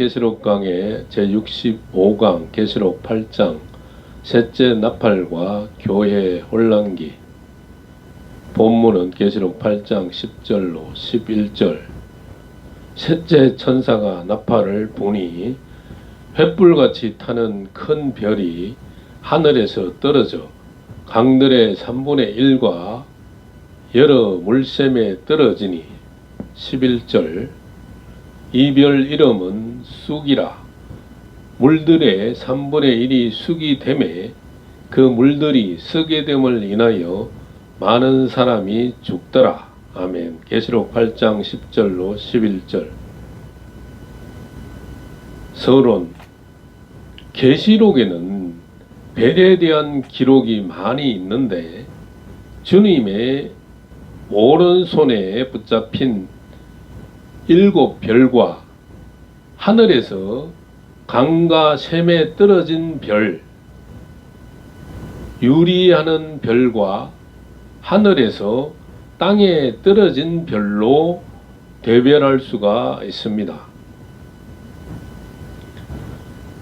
계시록 강의 제65강 계시록 8장 셋째 나팔과 교회 혼란기. 본문은 계시록 8장 10절로 11절. 셋째 천사가 나팔을 부니 횃불같이 타는 큰 별이 하늘에서 떨어져 강들의 3분의 1과 여러 물샘에 떨어지니. 11절. 이 별 이름은 쑥이라. 물들의 3분의 1이 쑥이 되매 그 물들이 썩게 됨을 인하여 많은 사람이 죽더라. 아멘. 계시록 8장 10절로 11절. 서론. 계시록에는 별에 대한 기록이 많이 있는데 주님의 오른손에 붙잡힌 7별과 하늘에서 강과 샘에 떨어진 별, 유리하는 별과 하늘에서 땅에 떨어진 별로 대별할 수가 있습니다.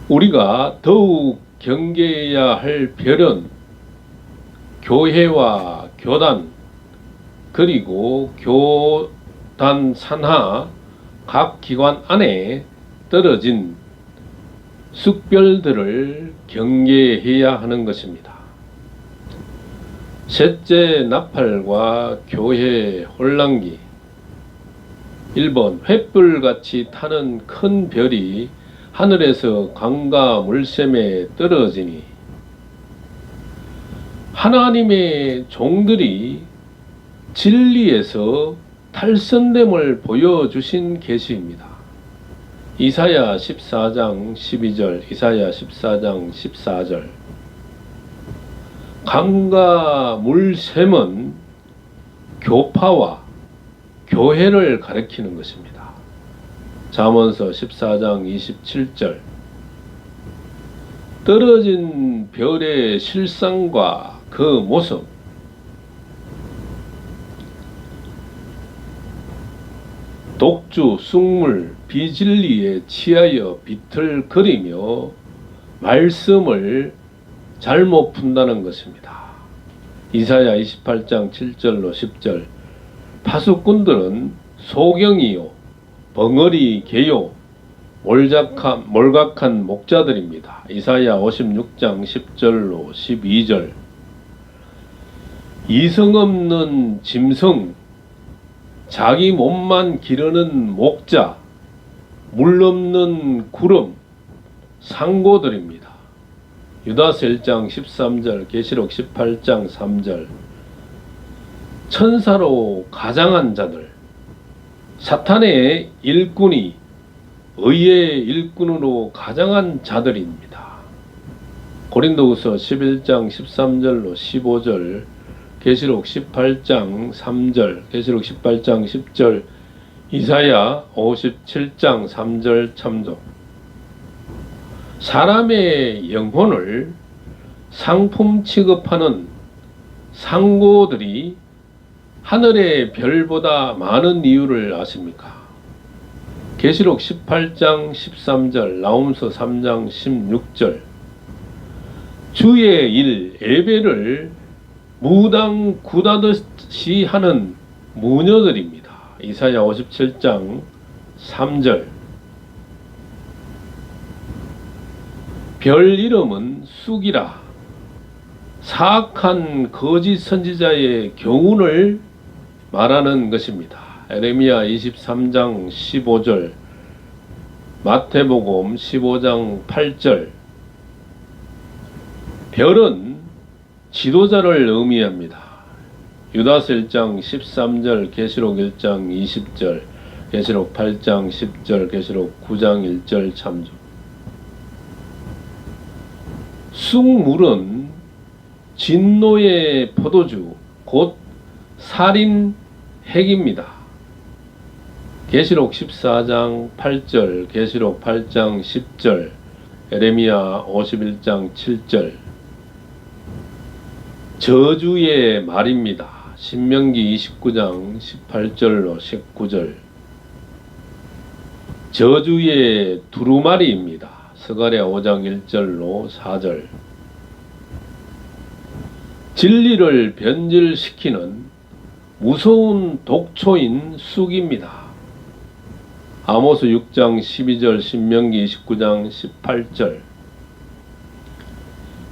우리가 더욱 경계해야 할 별은 교회와 교단, 그리고 교단 산하 각 기관 안에 떨어진 쑥별들을 경계해야 하는 것입니다. 셋째 나팔과 교회 혼란기. 1번 횃불같이 타는 큰 별이 하늘에서 강과 물샘에 떨어지니. 하나님의 종들이 진리에서 탈선됨을 보여주신 계시입니다. 이사야 14장 12절, 이사야 14장 14절. 강과 물샘은 교파와 교회를 가리키는 것입니다. 잠언서 14장 27절. 떨어진 별의 실상과 그 모습. 독주, 쑥물, 비진리에 취하여 비틀거리며 말씀을 잘못 푼다는 것입니다. 이사야 28장 7절로 10절. 파수꾼들은 소경이요 벙어리 개요 몰각한 목자들입니다. 이사야 56장 10절로 12절. 이성 없는 짐승, 자기 몸만 기르는 목자, 물 없는 구름, 상고들입니다. 유다서 1장 13절, 계시록 18장 3절. 천사로 가장한 자들, 사탄의 일꾼이 의의 일꾼으로 가장한 자들입니다. 고린도후서 11장 13절로 15절, 계시록 18장 3절, 계시록 18장 10절, 이사야 57장 3절 참조. 사람의 영혼을 상품 취급하는 상고들이 하늘의 별보다 많은 이유를 아십니까? 계시록 18장 13절, 나홈서 3장 16절. 주의 일 예배를 무당 굿하듯이 하는 무녀들입니다. 이사야 57장 3절. 별 이름은 쑥이라. 사악한 거짓 선지자의 교훈을 말하는 것입니다. 에레미야 23장 15절, 마태복음 15장 8절. 별은 지도자를 의미합니다. 유다서 1장 13절, 계시록 1장 20절, 계시록 8장 10절, 계시록 9장 1절 참조. 쑥물은 진노의 포도주, 곧 살인 핵입니다. 계시록 14장 8절, 계시록 8장 10절, 에레미야 51장 7절. 저주의 말입니다. 신명기 29장 18절로 19절. 저주의 두루마리입니다. 스가랴 5장 1절로 4절. 진리를 변질시키는 무서운 독초인 쑥입니다. 아모스 6장 12절, 신명기 29장 18절.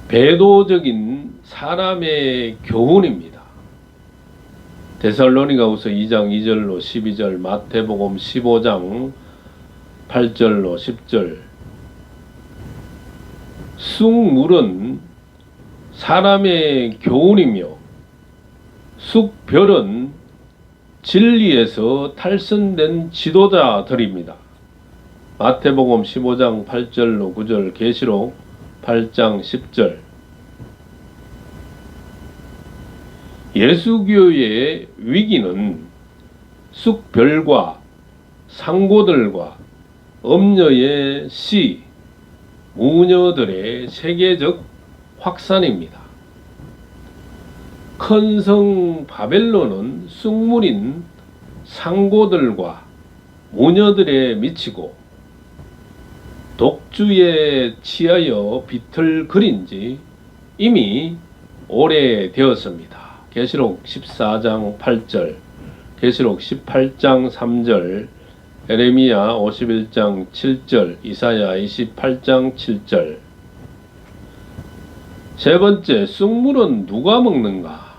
배도적인 사람의 교훈입니다. 데살로니가후서 2장 2절로 12절, 마태복음 15장 8절로 10절. 쑥물은 사람의 교훈이며 쑥별은 진리에서 탈선된 지도자들입니다. 마태복음 15장 8절로 9절, 계시록 8장 10절. 예수교의 위기는 쑥별과 상고들과 엄녀의 씨, 무녀들의 세계적 확산입니다. 큰 성 바벨론은 쑥물인 상고들과 모녀들에 미치고 독주에 취하여 비틀거린 지 이미 오래되었습니다. 계시록 14장 8절, 계시록 18장 3절, 에레미야 51장 7절, 이사야 28장 7절. 세 번째, 쑥물은 누가 먹는가?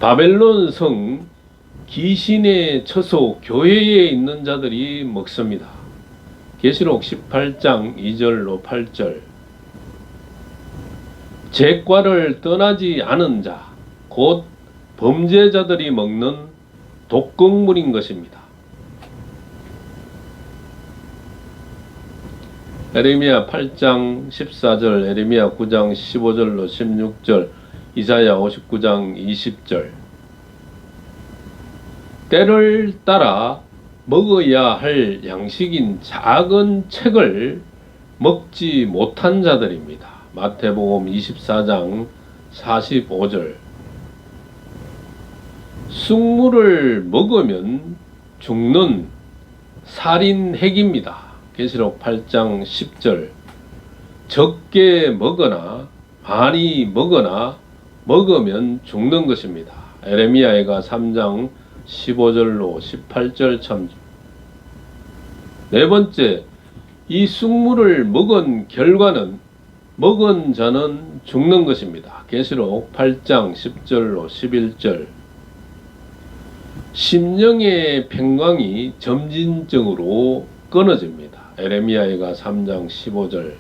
바벨론 성 귀신의 처소 교회에 있는 자들이 먹습니다. 계시록 18장 2절로 8절. 죄과를 떠나지 않은 자, 곧 범죄자들이 먹는 독극물인 것입니다. 에레미야 8장 14절, 에레미야 9장 15절로 16절, 이사야 59장 20절. 때를 따라 먹어야 할 양식인 작은 책을 먹지 못한 자들입니다. 마태복음 24장 45절. 쑥물을 먹으면 죽는 살인핵입니다. 계시록 8장 10절. 적게 먹거나 많이 먹거나 먹으면 죽는 것입니다. 에레미야가 3장 15절로 18절 참조. 네 번째, 이 쑥물을 먹은 결과는 먹은 자는 죽는 것입니다. 계시록 8장 10절로 11절. 심령의 평강이 점진적으로 끊어집니다. 에레미야가 3장 15절.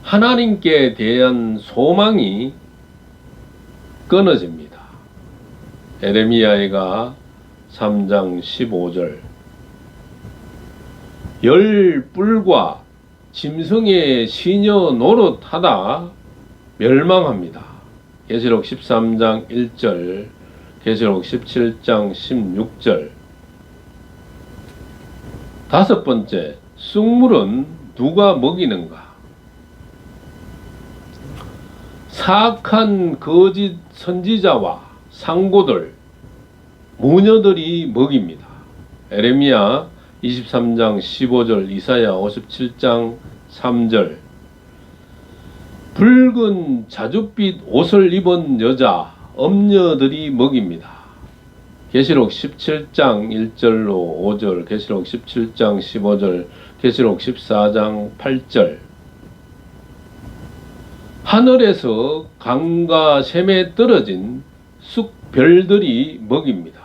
하나님께 대한 소망이 끊어집니다. 에레미야가 3장 15절. 열 뿔과 짐승의 시녀 노릇하다 멸망합니다. 계시록 13장 1절, 계시록 17장 16절. 다섯 번째, 쑥물은 누가 먹이는가? 사악한 거짓 선지자와 상고들, 무녀들이 먹입니다. 에레미야 23장 15절, 이사야 57장 3절. 붉은 자줏빛 옷을 입은 여자, 엄녀들이 먹입니다. 계시록 17장 1절로 5절, 계시록 17장 15절, 계시록 14장 8절. 하늘에서 강과 샘에 떨어진 쑥별들이 먹입니다.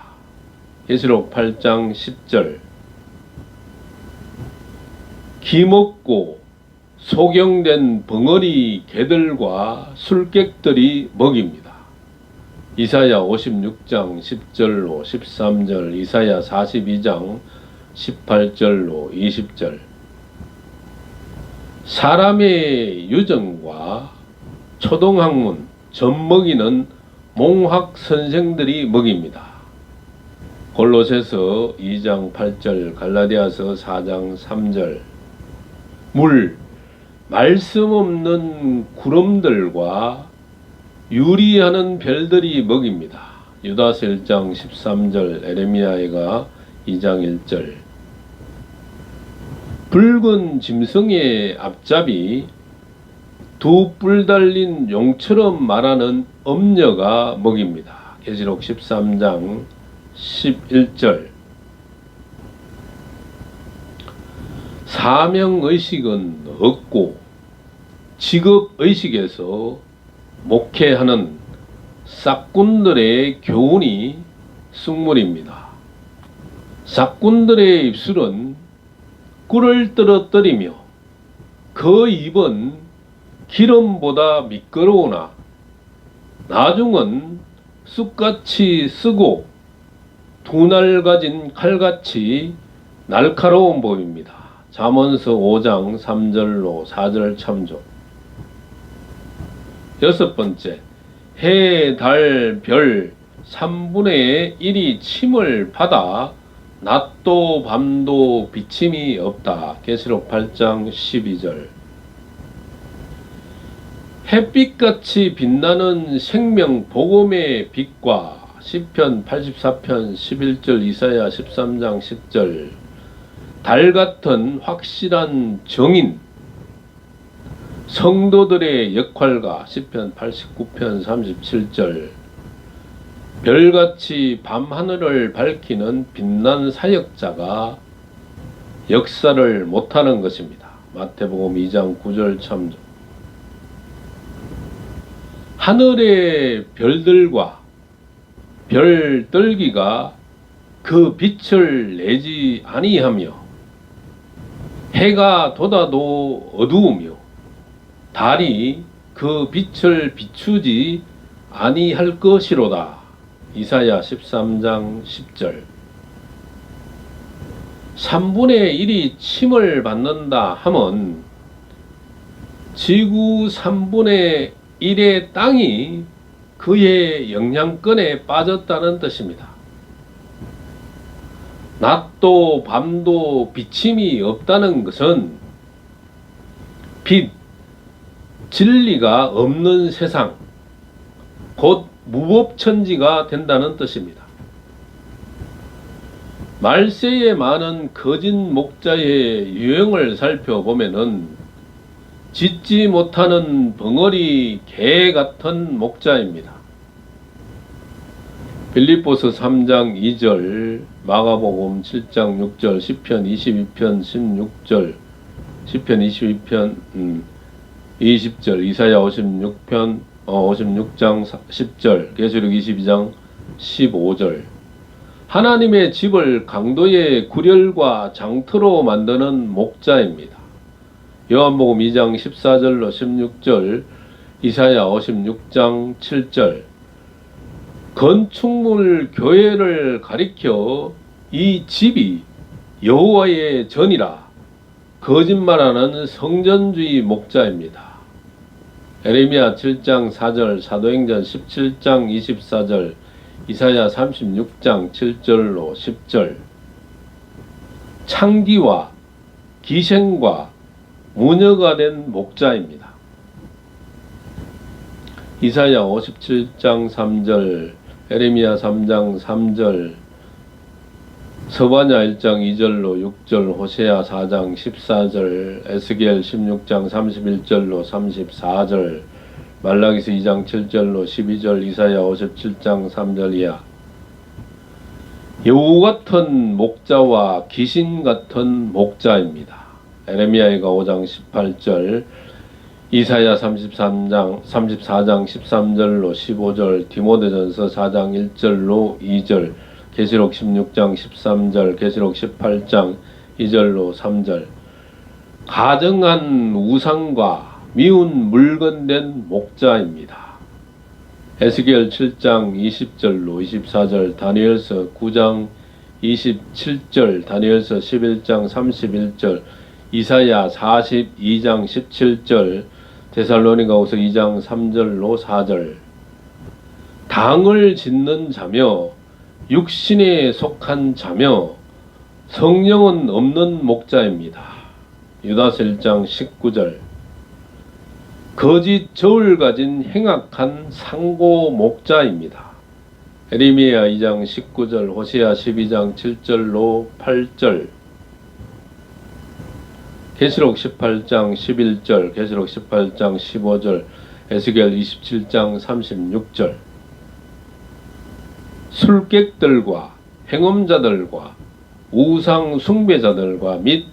계시록 8장 10절. 기먹고 소경된 벙어리 개들과 술객들이 먹입니다. 이사야 56장 10절로 13절, 이사야 42장 18절로 20절. 사람의 유정과 초등학문, 젖먹이는 몽학 선생들이 먹입니다. 골로새서 2장 8절, 갈라디아서 4장 3절. 말씀 없는 구름들과 유리하는 별들이 먹입니다. 유다서 1장 13절, 에레미야가 2장 1절. 붉은 짐승의 앞잡이, 두 뿔 달린 용처럼 말하는 엄녀가 먹입니다. 계시록 13장 11절. 사명의식은 없고 직업의식에서 목회하는 싹군들의 교훈이 숙물입니다. 싹군들의 입술은 꿀을 떨어뜨리며 그 입은 기름보다 미끄러우나 나중은 쑥같이 쓰고 두 날 가진 칼같이 날카로운 법입니다. 잠언서 5장 3절로 4절 참조. 여섯 번째, 해, 달, 별 3분의 1이 침을 받아 낮도 밤도 비침이 없다. 계시록 8장 12절. 햇빛같이 빛나는 생명 복음의 빛과 시편 84편 11절, 이사야 13장 10절. 달 같은 확실한 정인, 성도들의 역할과 시편 89편 37절. 별같이 밤하늘을 밝히는 빛난 사역자가 역사를 못하는 것입니다. 마태복음 2장 9절 참조. 하늘의 별들과 별들기가 그 빛을 내지 아니하며 해가 돋아도 어두우며 달이 그 빛을 비추지 아니할 것이로다. 이사야 13장 10절. 3분의 1이 침을 받는다 하면 지구 3분의 1의 땅이 그의 영향권에 빠졌다는 뜻입니다. 낮도 밤도 비침이 없다는 것은 빛, 진리가 없는 세상, 곧 무법천지가 된다는 뜻입니다. 말세에 많은 거짓 목자의 유형을 살펴보면은 짖지 못하는 벙어리 개 같은 목자입니다. 빌립보서 3장 2절, 마가복음 7장 6절, 시편 22편 16절, 시편 22편 20절, 이사야 56장 10절, 계시록 22장 15절. 하나님의 집을 강도의 구렬과 장터로 만드는 목자입니다. 요한복음 2장 14절로 16절, 이사야 56장 7절. 건축물 교회를 가리켜 이 집이 여호와의 전이라 거짓말하는 성전주의 목자입니다. 에레미야 7장 4절, 사도행전 17장 24절, 이사야 36장 7절로 10절. 창기와 기생과 무녀가 된 목자입니다. 이사야 57장 3절, 에레미야 3장 3절, 서바냐 1장 2절로 6절, 호세아 4장 14절, 에스겔 16장 31절로 34절, 말라기서 2장 7절로 12절, 이사야 57장 3절 이하. 여우 같은 목자와 귀신 같은 목자입니다. 에레미야가 5장 18절, 이사야 34장 13절로 15절, 디모데전서 4장 1절로 2절, 계시록 16장 13절, 계시록 18장 2절로 3절. 가증한 우상과 미운 물건된 목자입니다. 에스겔 7장 20절로 24절, 다니엘서 9장 27절, 다니엘서 11장 31절, 이사야 42장 17절, 데살로니가후서 2장 3절로 4절. 당을 짓는 자며 육신에 속한 자며 성령은 없는 목자입니다. 유다서 1장 19절. 거짓 저울 가진 행악한 상고 목자입니다. 에레미야 2장 19절, 호세아 12장 7절로 8절. 계시록 18장 11절, 계시록 18장 15절, 에스겔 27장 36절. 술객들과 행음자들과 우상 숭배자들과 및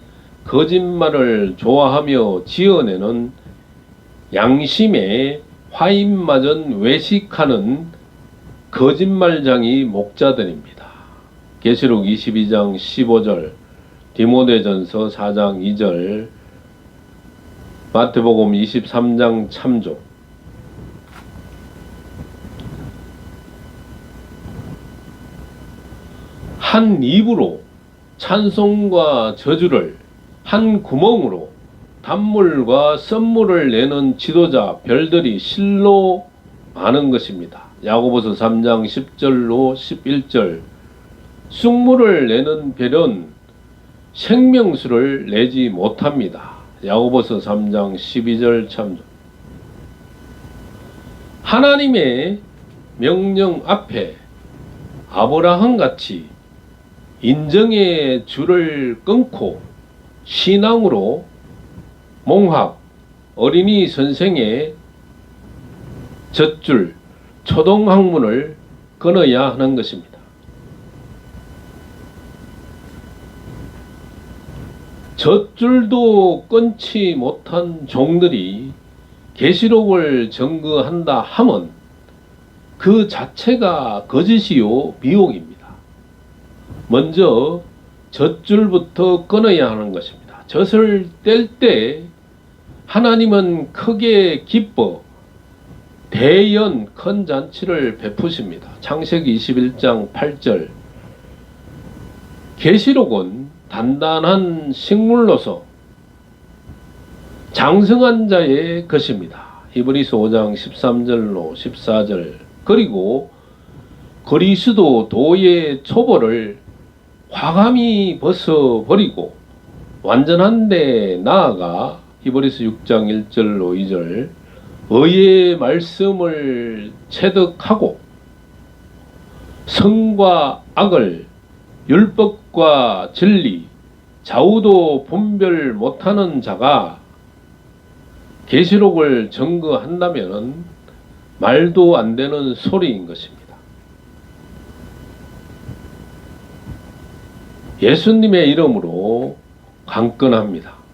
거짓말을 좋아하며 지어내는 양심에 화인맞은 외식하는 거짓말장이 목자들입니다. 계시록 22장 15절, 디모데전서 4장 2절, 마태복음 23장 참조. 한 입으로 찬송과 저주를, 한 구멍으로 단물과 썬물을 내는 지도자 별들이 실로 많은 것입니다. 야고보서 3장 10절로 11절. 쑥물을 내는 별은 생명수를 내지 못합니다. 야고보서 3장 12절 참조. 하나님의 명령 앞에 아브라함같이 인정의 줄을 끊고 신앙으로 몽학, 어린이 선생의 젖줄, 초등학문을 끊어야 하는 것입니다. 젖줄도 끊지 못한 종들이 계시록을 증거한다 함은 그 자체가 거짓이요 미혹입니다. 먼저 젖줄부터 끊어야 하는 것입니다. 젖을 뗄 때 하나님은 크게 기뻐 대연 큰 잔치를 베푸십니다. 창세기 21장 8절. 계시록은 단단한 식물로서 장성한 자의 것입니다. 히브리서 5장 13절로 14절. 그리고 그리스도 도의 초보를 과감히 벗어버리고 완전한 데 나아가 히브리서 6장 1절로 2절. 의의 말씀을 체득하고 성과 악을, 율법과 진리, 좌우도 분별 못하는 자가 계시록을 증거한다면 말도 안 되는 소리인 것입니다. 예수님의 이름으로 강권합니다.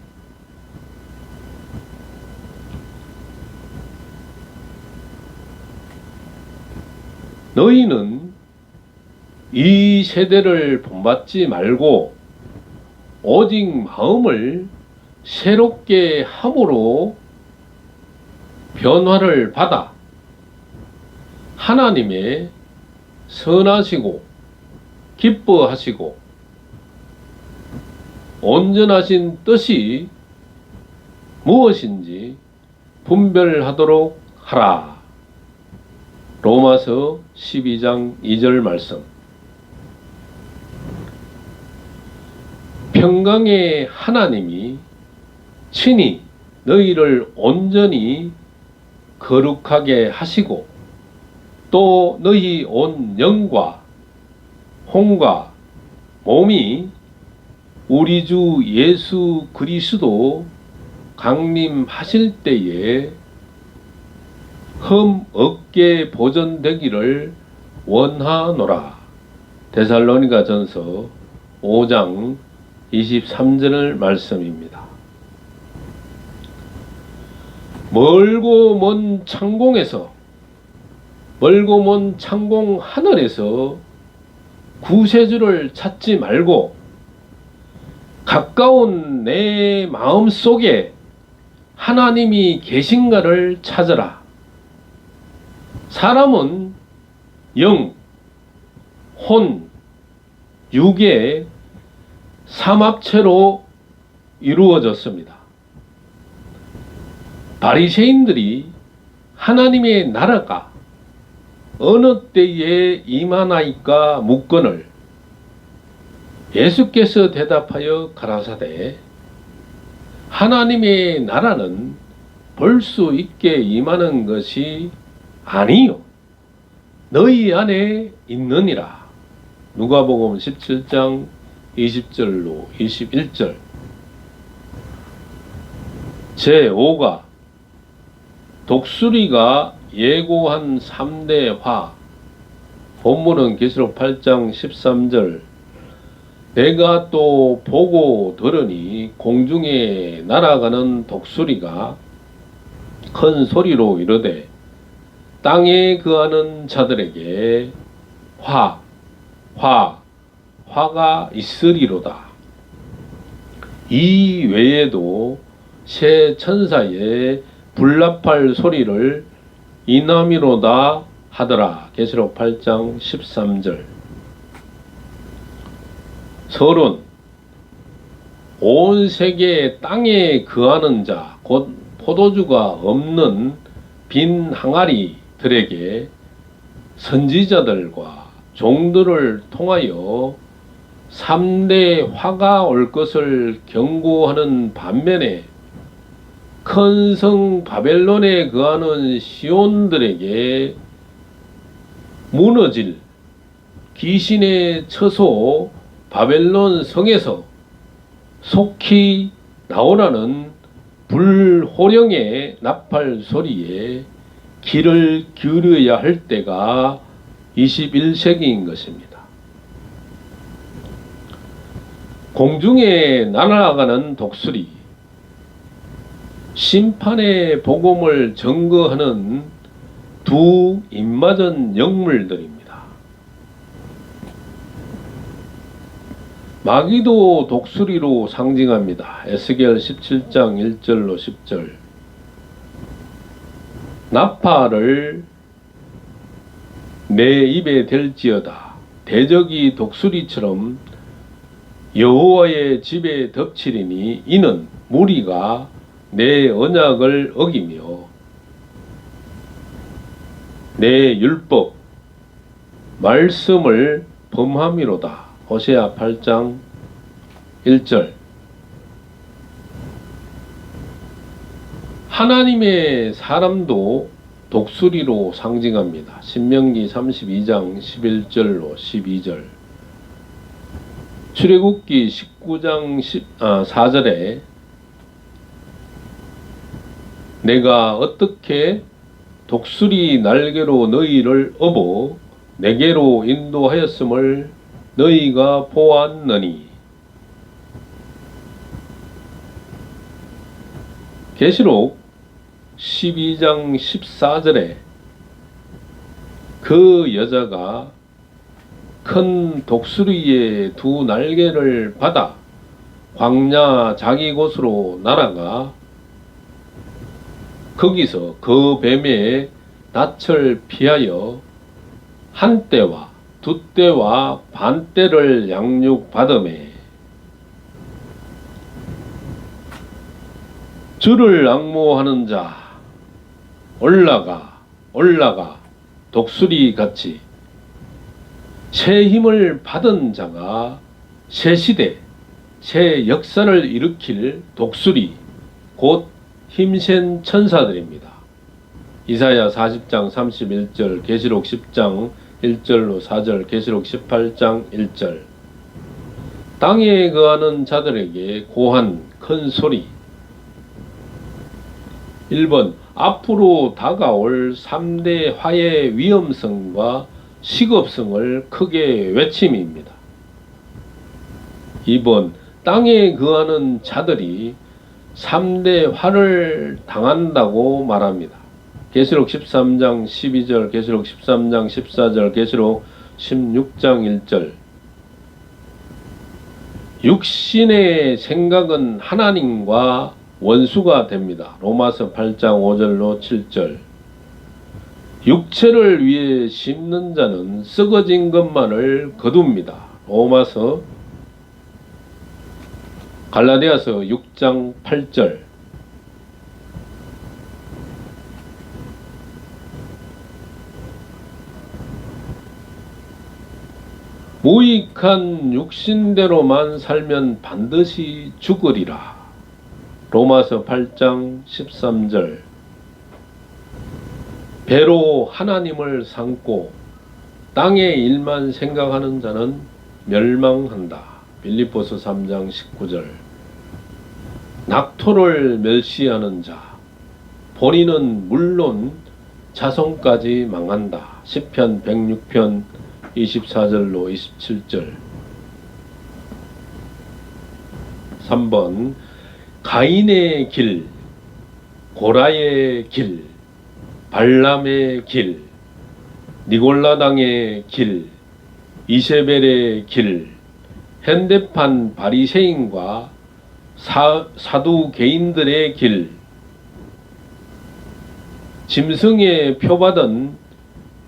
너희는 이 세대를 본받지 말고 오직 마음을 새롭게 함으로 변화를 받아 하나님의 선하시고 기뻐하시고 온전하신 뜻이 무엇인지 분별하도록 하라. 로마서 12장 2절 말씀. 평강의 하나님이 친히 너희를 온전히 거룩하게 하시고 또 너희 온 영과 혼과 몸이 우리 주 예수 그리스도 강림하실 때에 흠 없게 보존되기를 원하노라. 데살로니가 전서 5장 23절 말씀입니다. 멀고 먼 창공에서, 멀고 먼 창공 하늘에서 구세주를 찾지 말고 가까운 내 마음 속에 하나님이 계신가를 찾으라. 사람은 영, 혼, 육의 삼합체로 이루어졌습니다. 바리새인들이 하나님의 나라가 어느 때에 임하나이까 묻거늘 예수께서 대답하여 가라사대 하나님의 나라는 볼 수 있게 임하는 것이 아니요 너희 안에 있느니라. 누가복음 17장 20절로 21절. 제5가 독수리가 예고한 3대 화. 본문은 계시록 8장 13절. 내가 또 보고 들으니 공중에 날아가는 독수리가 큰 소리로 이르되 땅에 거하는 자들에게 화가 있으리로다. 이 외에도 새 천사의 불납할 소리를 이남이로다 하더라. 계시록 8장 13절. 서론. 온 세계 땅에 거하는 자, 곧 포도주가 없는 빈 항아리들에게 선지자들과 종들을 통하여 3대 화가 올 것을 경고하는 반면에 큰 성 바벨론에 거하는 시온들에게 무너질 귀신의 처소 바벨론 성에서 속히 나오라는 불호령의 나팔 소리에 귀를 기울여야 할 때가 21세기인 것입니다. 공중에 날아가는 독수리, 심판의 복음을 증거하는 두 입맞은 영물들입니다. 마귀도 독수리로 상징합니다. 에스겔 17장 1절로 10절. 나팔을 내 입에 댈지어다. 대적이 독수리처럼 여호와의 집에 덮치리니 이는 무리가 내 언약을 어기며 내 율법 말씀을 범함이로다. 호세아 8장 1절. 하나님의 사람도 독수리로 상징합니다. 신명기 32장 11절로 12절. 출애굽기 19장 4절에 내가 어떻게 독수리 날개로 너희를 업어 내게로 인도하였음을 너희가 보았느니. 계시록 12장 14절에 그 여자가 큰 독수리의 두 날개를 받아 광야 자기 곳으로 날아가 거기서 그 뱀의 낯을 피하여 한 때와 두 때와 반 때를 양육받으매 주를 앙모하는 자 올라가 독수리 같이 새 힘을 받은 자가 새 시대 새 역사를 일으킬 독수리 곧 힘센 천사들입니다. 이사야 40장 31절, 계시록 10장 1절로 4절, 계시록 18장 1절. 땅에 거하는 자들에게 고한 큰 소리. 1번 앞으로 다가올 3대 화의 위험성과 시급성을 크게 외침입니다. 2번 땅에 거하는 자들이 3대 화를 당한다고 말합니다. 계시록 13장 12절, 계시록 13장 14절, 계시록 16장 1절. 육신의 생각은 하나님과 원수가 됩니다. 로마서 8장 5절로 7절. 육체를 위해 심는 자는 썩어진 것만을 거둡니다. 로마서 갈라디아서 6장 8절. 무익한 육신대로만 살면 반드시 죽으리라. 로마서 8장 13절. 배로 하나님을 삼고 땅의 일만 생각하는 자는 멸망한다. 빌립보서 3장 19절. 낙토를 멸시하는 자 본인은 물론 자손까지 망한다. 시편 106편 24절로 27절. 3번 가인의 길, 고라의 길, 발람의 길, 니골라당의 길, 이세벨의 길, 현대판 바리새인과 사두개인들의 길, 짐승에 표받은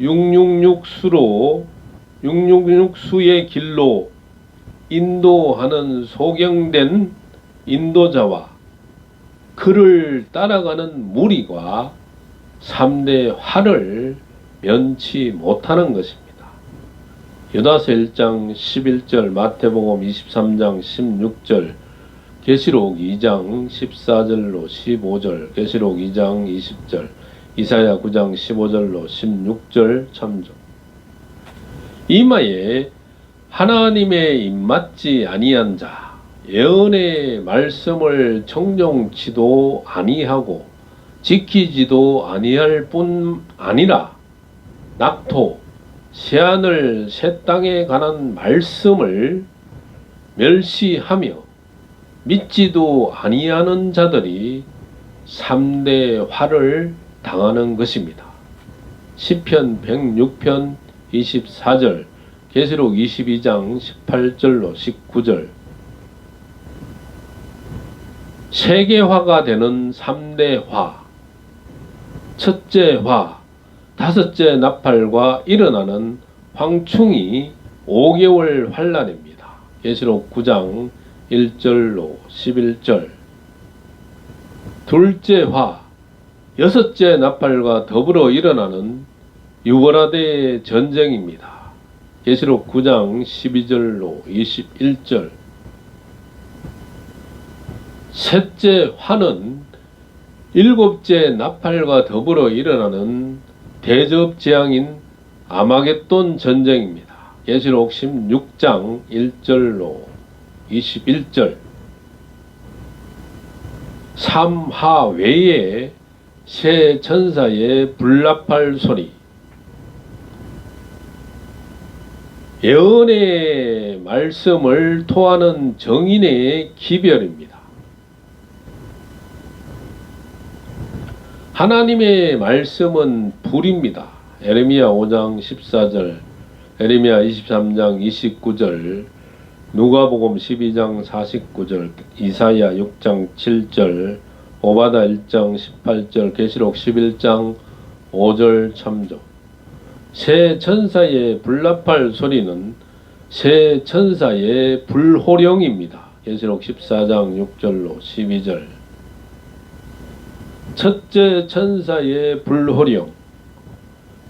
666수의 길로 인도하는 소경된 인도자와 그를 따라가는 무리가 3대 화를 면치 못하는 것입니다. 유다서 1장 11절, 마태복음 23장 16절, 계시록 2장 14절로 15절, 계시록 2장 20절, 이사야 9장 15절로 16절 참조. 이마에 하나님의 입맞지 아니한 자, 예언의 말씀을 청종치도 아니하고 지키지도 아니할 뿐 아니라 낙토, 새하늘 새 땅에 관한 말씀을 멸시하며 믿지도 아니하는 자들이 3대 화를 당하는 것입니다. 시편 106편 24절, 계시록 22장 18절로 19절. 세계화가 되는 3대 화. 첫째 화, 다섯째 나팔과 일어나는 황충이 5개월 환란입니다. 계시록 9장 1절로 11절. 둘째 화, 여섯째 나팔과 더불어 일어나는 유월하대의 전쟁입니다. 계시록 9장 12절로 21절. 셋째 화는 일곱째 나팔과 더불어 일어나는 대접재앙인 아마겟돈 전쟁입니다. 계시록 16장 1절로 21절. 3하 외에 새 천사의 불나팔 소리. 예언의 말씀을 토하는 정인의 기별입니다. 하나님의 말씀은 불입니다. 에레미야 5장 14절, 에레미야 23장 29절, 누가복음 12장 49절, 이사야 6장 7절, 오바다 1장 18절, 계시록 11장 5절 참조. 새 천사의 불나팔 소리는 새 천사의 불호령입니다. 계시록 14장 6절로 12절. 첫째 천사의 불호령.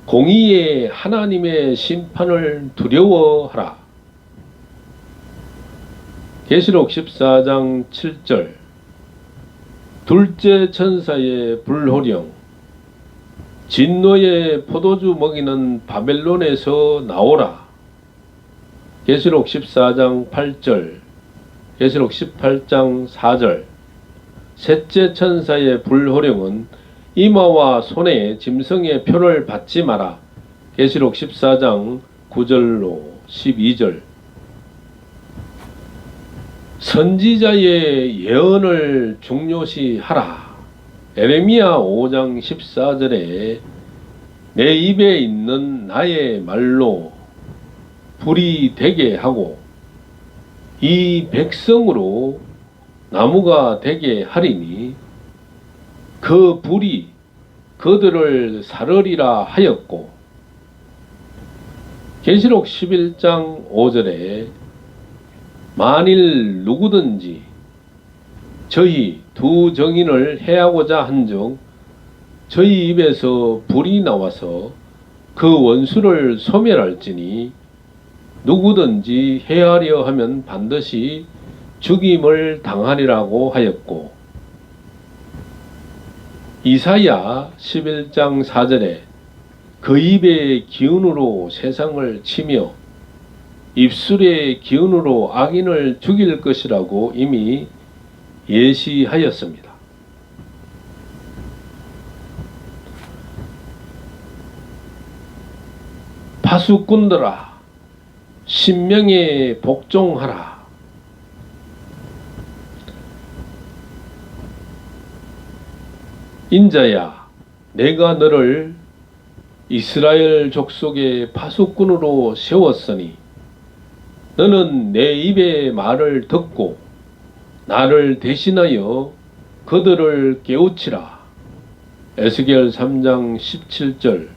공의의 하나님의 심판을 두려워하라. 계시록 14장 7절. 둘째 천사의 불호령. 진노의 포도주 먹이는 바벨론에서 나오라. 계시록 14장 8절, 계시록 18장 4절. 셋째 천사의 불호령은 이마와 손에 짐승의 표를 받지 마라. 계시록 14장 9절로 12절. 선지자의 예언을 중요시하라. 에레미야 5장 14절에 내 입에 있는 나의 말로 불이 되게 하고 이 백성으로 나무가 되게 하리니 그 불이 그들을 사르리라 하였고, 계시록 11장 5절에 만일 누구든지 저희 두 정인을 해하고자 한즉 저희 입에서 불이 나와서 그 원수를 소멸할지니 누구든지 해하려 하면 반드시 죽임을 당하리라고 하였고, 이사야 11장 4절에 그 입의 기운으로 세상을 치며 입술의 기운으로 악인을 죽일 것이라고 이미 예시하였습니다. 파수꾼들아, 신명에 복종하라. 인자야, 내가 너를 이스라엘 족속의 파수꾼으로 세웠으니 너는 내 입의 말을 듣고 나를 대신하여 그들을 깨우치라. 에스겔 3장 17절.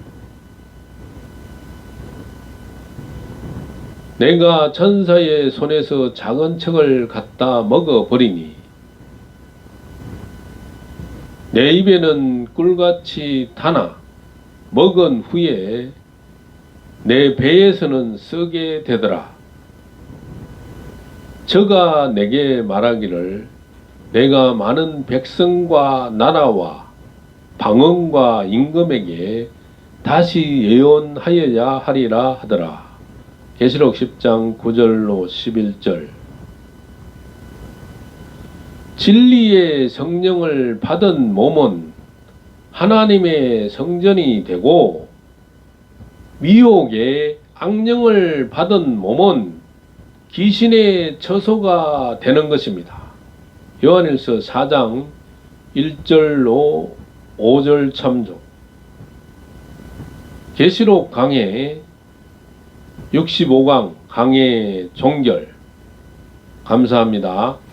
내가 천사의 손에서 작은 척을 갖다 먹어버리니 내 입에는 꿀같이 타나 먹은 후에 내 배에서는 썩게 되더라. 저가 내게 말하기를 내가 많은 백성과 나라와 방언과 임금에게 다시 예언하여야 하리라 하더라. 계시록 10장 9절로 11절. 진리의 성령을 받은 몸은 하나님의 성전이 되고 미혹의 악령을 받은 몸은 귀신의 처소가 되는 것입니다. 요한일서 4장 1절로 5절 참조. 계시록 강해 65강 강해 종결. 감사합니다.